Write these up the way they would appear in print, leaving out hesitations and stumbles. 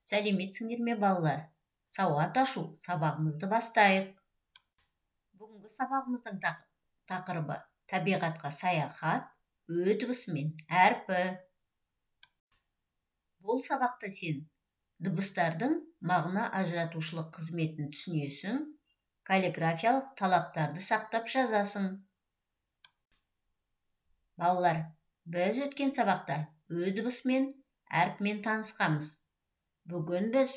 Сәлеметсіңдер ме балалар? Сауат ашу сабағымызды бастайық. Бүгінгі сабағымыздың тақырыбы табиғатқа саяхат, Ö дыбысымен әрпі. Бұл сабақта сен дыбыстардың мағына ажыратушылық қызметін түсінесің, каллиграфиялық талаптарды сақтап жазасың. Балалар, біз өткен сабақта Ö дыбысымен әрпімен танысқанбыз. Бүгін біз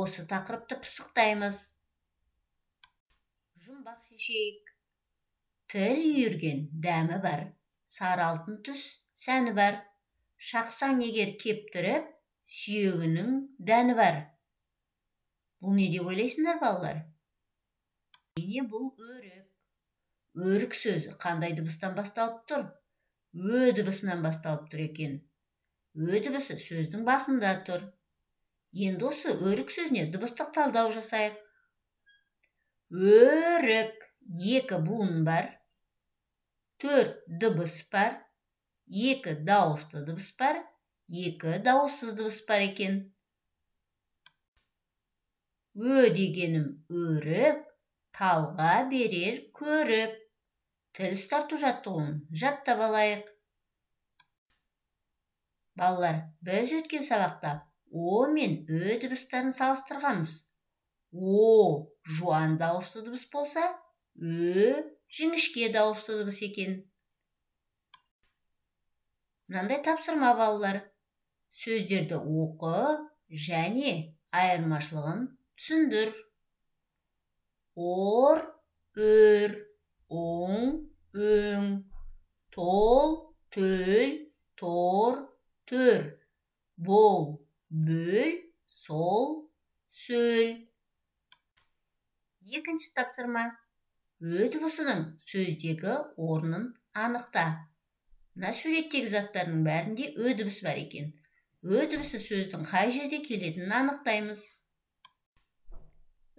осы тақырыпты пысықтаймыз. Жұмбақ шешейік. Тіл үйірген дәмі бар, сары алтын түс сәні бар. Шақсаң егер кептіріп, сүйегінің дәні бар. Бұл не деп ойлайсыңдар, балалар? Міне бұл өрік. Өрік сөзі қандай дыбыстан басталып тұр? Ö дыбысынан басталып тұр екен. Ö дыбысы сөздің басында тұр. Енді осы өрік сөзіне дыбыстық талдау жасайық. Өрік, 2 буын бар, 4 дыбыс бар, 2 дауысты дыбыс бар, 2 дауыссыз дыбыс бар екен. Ö дегенім өрік, талға берер көрік. Тіл тарту жаттығуын жаттап алайық. Балалар, біз өткен сабақта О мен Ö дыбыстарын салыстырғанбыз. О жуан дауысты дыбыс болса, Ö жіңішке дауысты дыбыс екен. Мынандай тапсырма, балалар. Сөздерді оқы және айырмашылығын түсіндір. Ор, өр, оң, өң, тол, төл, тор, төр, бол, бөл, сол, сөл. Екінші тапсырма. Ö дыбысының сөздегі орнын анықта. Мына суреттегі заттардың бәрінде Ö дыбысы бар екен. Ö дыбысы сөздің қай жерде келетінін анықтаймыз.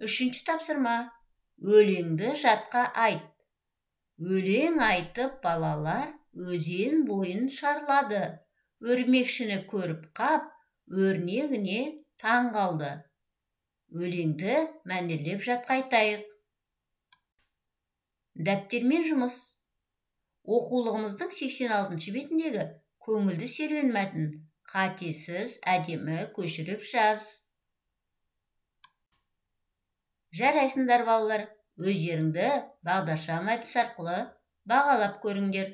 Үшінші тапсырма. Өлеңді жатқа айт. Өлең айтып балалар өзен бойын шарлады. Өрмекшіні көріп қап, өрнегіне таң қалды. Өлеңді мәнерлеп жатқа айтайық. Дәптермен жұмыс. Оқулығымыздың 86 бетіндегі көңілді серуен мәтінін қатесіз әдемі көшіріп жаз. Жарайсыңдар, балалар. Өздеріңді бағдаршам әдісі арқылы бағалап көріңдер.